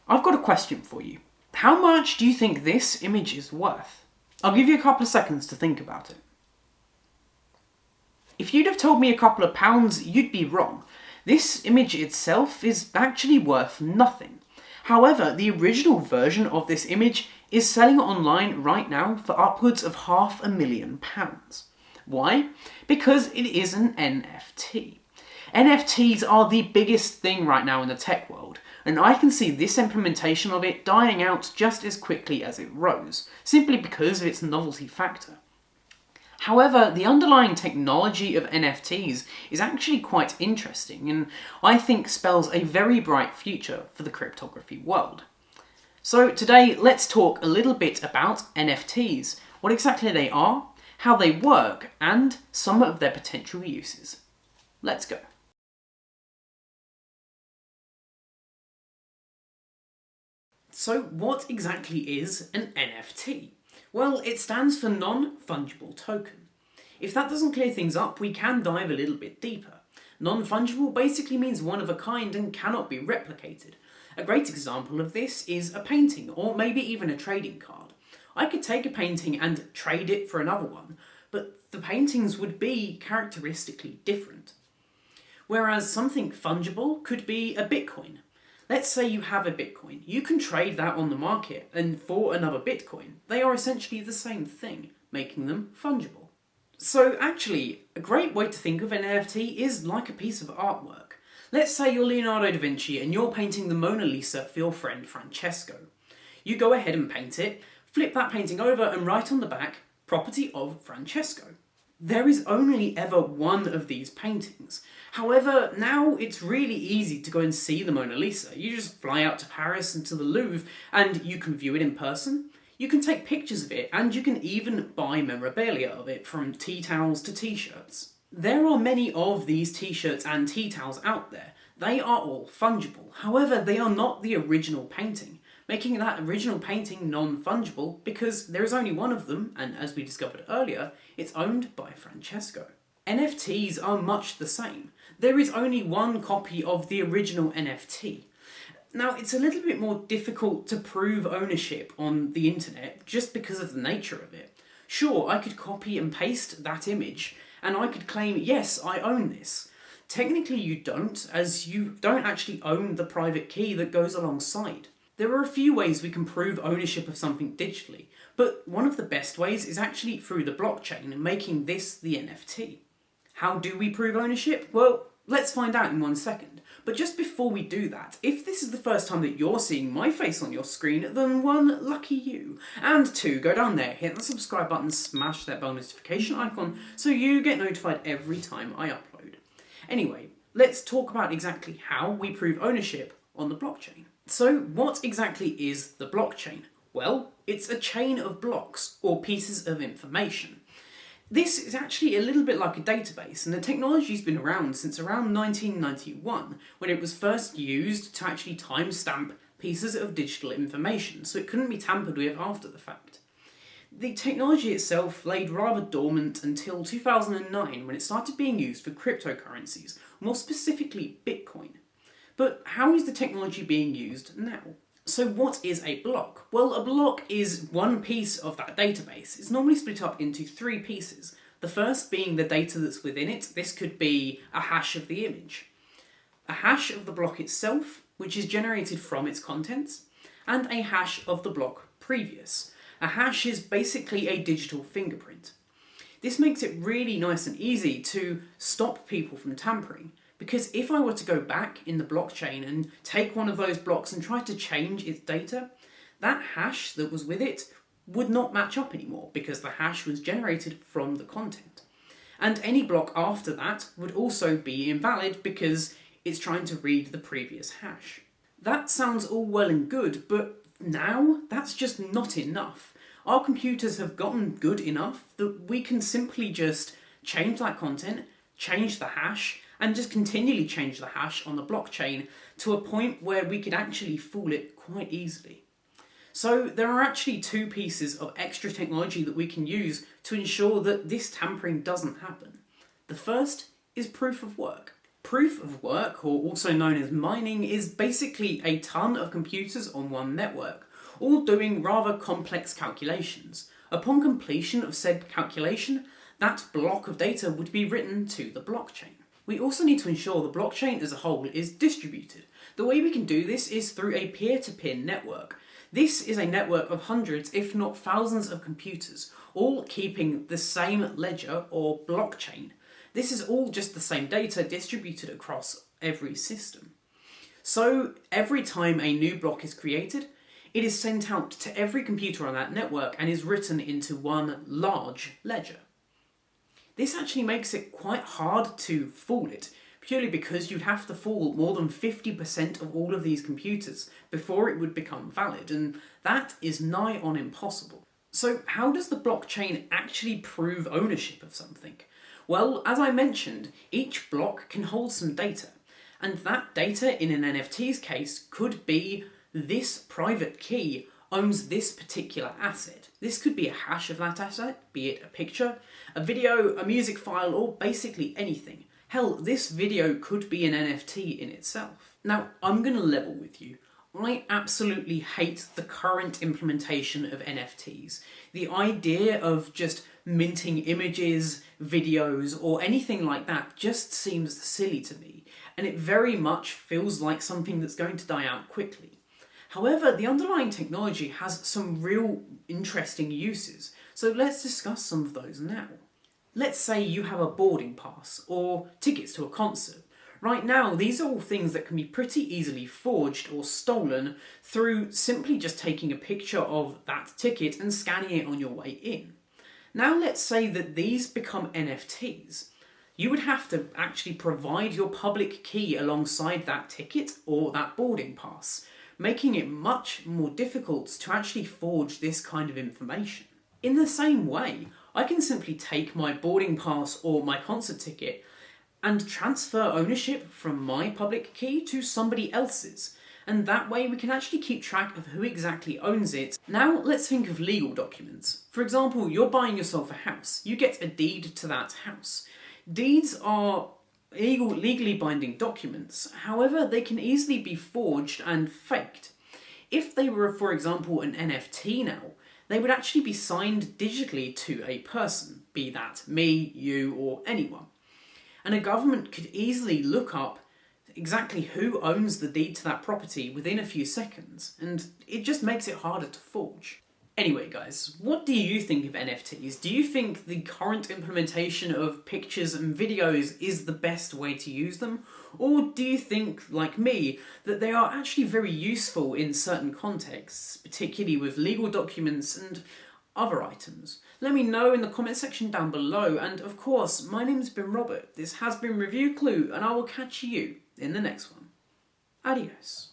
I've got a question for you. How much do you think this image is worth? I'll give you a couple of seconds to think about it. If you'd have told me a couple of pounds, you'd be wrong. This image itself is actually worth nothing. However, the original version of this image is selling online right now for upwards of £500,000. Why? Because it is an NFT. NFTs are the biggest thing right now in the tech world, and I can see this implementation of it dying out just as quickly as it rose, simply because of its novelty factor. However, the underlying technology of NFTs is actually quite interesting, and I think spells a very bright future for the cryptography world. So today, let's talk a little bit about NFTs, what exactly they are, how they work, and some of their potential uses. Let's go. So what exactly is an NFT? Well, it stands for non-fungible token. If that doesn't clear things up, we can dive a little bit deeper. Non-fungible basically means one of a kind and cannot be replicated. A great example of this is a painting, or maybe even a trading card. I could take a painting and trade it for another one, but the paintings would be characteristically different. Whereas something fungible could be a Bitcoin. Let's say you have a Bitcoin. You can trade that on the market, and for another Bitcoin. They are essentially the same thing, making them fungible. So actually, a great way to think of an NFT is like a piece of artwork. Let's say you're Leonardo da Vinci and you're painting the Mona Lisa for your friend Francesco. You go ahead and paint it, flip that painting over and write on the back, property of Francesco. There is only ever one of these paintings. However, now it's really easy to go and see the Mona Lisa. You just fly out to Paris and to the Louvre and you can view it in person. You can take pictures of it and you can even buy memorabilia of it, from tea towels to t-shirts. There are many of these t-shirts and tea towels out there. They are all fungible. However, they are not the original painting, making that original painting non-fungible because there is only one of them, and as we discovered earlier, it's owned by Francesco. NFTs are much the same. There is only one copy of the original NFT. Now, it's a little bit more difficult to prove ownership on the internet just because of the nature of it. Sure, I could copy and paste that image, and I could claim, yes, I own this. Technically you don't, as you don't actually own the private key that goes alongside. There are a few ways we can prove ownership of something digitally, but one of the best ways is actually through the blockchain and making this the NFT. How do we prove ownership? Well, let's find out in 1 second. But just before we do that, if this is the first time that you're seeing my face on your screen, then 1, lucky you. And 2, go down there, hit the subscribe button, smash that bell notification icon so you get notified every time I upload. Anyway, let's talk about exactly how we prove ownership on the blockchain. So what exactly is the blockchain? Well, it's a chain of blocks or pieces of information. This is actually a little bit like a database, and the technology's been around since around 1991, when it was first used to actually timestamp pieces of digital information, so it couldn't be tampered with after the fact. The technology itself laid rather dormant until 2009, when it started being used for cryptocurrencies, more specifically Bitcoin. But how is the technology being used now? So what is a block? Well, a block is one piece of that database. It's normally split up into 3 pieces. The first being the data that's within it. This could be a hash of the image, a hash of the block itself, which is generated from its contents, and a hash of the block previous. A hash is basically a digital fingerprint. This makes it really nice and easy to stop people from tampering. Because if I were to go back in the blockchain and take one of those blocks and try to change its data, that hash that was with it would not match up anymore because the hash was generated from the content. And any block after that would also be invalid because it's trying to read the previous hash. That sounds all well and good, but now that's just not enough. Our computers have gotten good enough that we can simply just change that content, change the hash, and just continually change the hash on the blockchain to a point where we could actually fool it quite easily. So there are actually 2 pieces of extra technology that we can use to ensure that this tampering doesn't happen. The first is proof of work. Proof of work, or also known as mining, is basically a ton of computers on one network, all doing rather complex calculations. Upon completion of said calculation, that block of data would be written to the blockchain. We also need to ensure the blockchain as a whole is distributed. The way we can do this is through a peer-to-peer network. This is a network of hundreds, if not thousands of computers, all keeping the same ledger or blockchain. This is all just the same data distributed across every system. So every time a new block is created, it is sent out to every computer on that network and is written into one large ledger. This actually makes it quite hard to fool it, purely because you'd have to fool more than 50% of all of these computers before it would become valid, and that is nigh on impossible. So how does the blockchain actually prove ownership of something? Well, as I mentioned, each block can hold some data, and that data in an NFT's case could be this private key owns this particular asset. This could be a hash of that asset, be it a picture, a video, a music file, or basically anything. Hell, this video could be an NFT in itself. Now, I'm going to level with you. I absolutely hate the current implementation of NFTs. The idea of just minting images, videos, or anything like that just seems silly to me, and it very much feels like something that's going to die out quickly. However, the underlying technology has some real interesting uses, so let's discuss some of those now. Let's say you have a boarding pass or tickets to a concert. Right now, these are all things that can be pretty easily forged or stolen through simply just taking a picture of that ticket and scanning it on your way in. Now let's say that these become NFTs. You would have to actually provide your public key alongside that ticket or that boarding pass, making it much more difficult to actually forge this kind of information. In the same way, I can simply take my boarding pass or my concert ticket and transfer ownership from my public key to somebody else's, and that way we can actually keep track of who exactly owns it. Now let's think of legal documents. For example, you're buying yourself a house. You get a deed to that house. Deeds are legally binding documents, however they can easily be forged and faked. If they were, for example, an NFT now, they would actually be signed digitally to a person, be that me, you, or anyone. And a government could easily look up exactly who owns the deed to that property within a few seconds, and it just makes it harder to forge. Anyway guys, what do you think of NFTs? Do you think the current implementation of pictures and videos is the best way to use them? Or do you think, like me, that they are actually very useful in certain contexts, particularly with legal documents and other items? Let me know in the comment section down below, and of course, my name's been Robert, this has been Review Clue, and I will catch you in the next one. Adios.